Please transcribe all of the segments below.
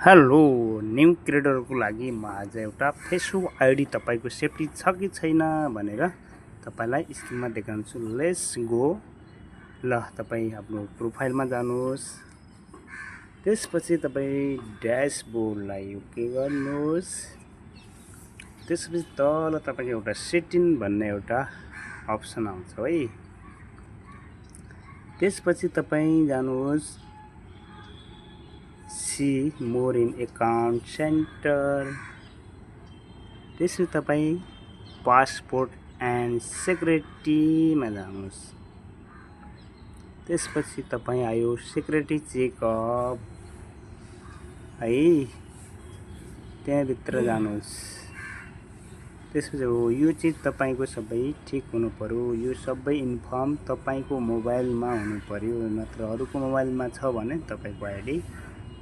Hello new क्रिएटरको लागि म आज एउटा फेसबुक आइडी तपाईको सेफ्टी छ कि छैन भनेर तपाईलाई स्क्रिनमा देखाउँछु। Let's go. ल तपाई आफ्नो प्रोफाइलमा जानुहोस्। त्यसपछि तपाई ड्याशबोर्डलाई ओके गर्नुहोस्। त्यसपछि तल तपाईको एउटा सेटिङ भन्ने एउटा अप्सन आउँछ है। त्यसपछि तपाई जानुहोस् See more in account center. त्यसपछि तपाई पासपोर्ट एन्ड सेक्युरिटीमा जानुहोस्। त्यसपछि तपाई आयो सेक्युरिटी चेकअप है, त्यहाँभित्र जानुहोस्। त्यसपछि यो चीज तपाईको सबै ठीक हुनु पर्यो। यो सबै इन्फर्म तपाईको मोबाइलमा हुनु पर्यो, नत्र अरूको मोबाइलमा छ भने तपाईको आइडी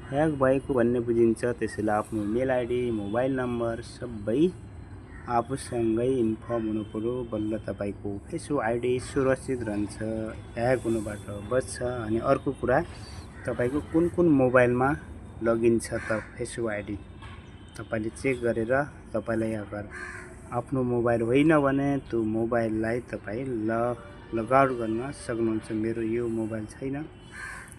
ह्याक भएको भन्ने बुझिन्छ। त्यसैले आफ्नो मेल आइडी मोबाइल नम्बर सबै आफूसँगै इन्फर्म हुनु पर्यो, बल्ल तपाईको फेसबुक आइडी सुरक्षित रहन्छ, ह्याक हुनुबाट बच्छ। अनि अर्को कुरा तपाईको कुन कुन मोबाइलमा लगइन छ त फेसबुक आइडी तपाईले चेक गरेर तपाईलाई अगर आफ्नो मोबाइल होइन भने त्यो मोबाइललाई तपाई लगआउट गर्न सक्नुहुन्छ। मेरो यो मोबाइल छैन,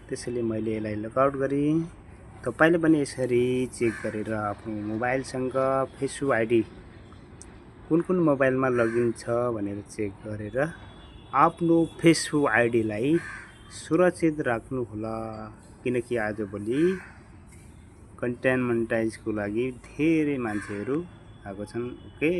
त्यसैले मैले यसलाई लगआउट गरेँ। तपाईले पनि यसरी चेक गरेर आफ्नो मोबाइलसँग फेसबुक आइडी कुन कुन मोबाइलमा लगइन छ भनेर चेक गरेर आफ्नो फेसबुक आइडीलाई सुरक्षित राख्नु होला, किनकि आजभोलि कन्टेन्ट मोनेटाइजको लागि धेरै मान्छेहरू आएको छन्। ओके।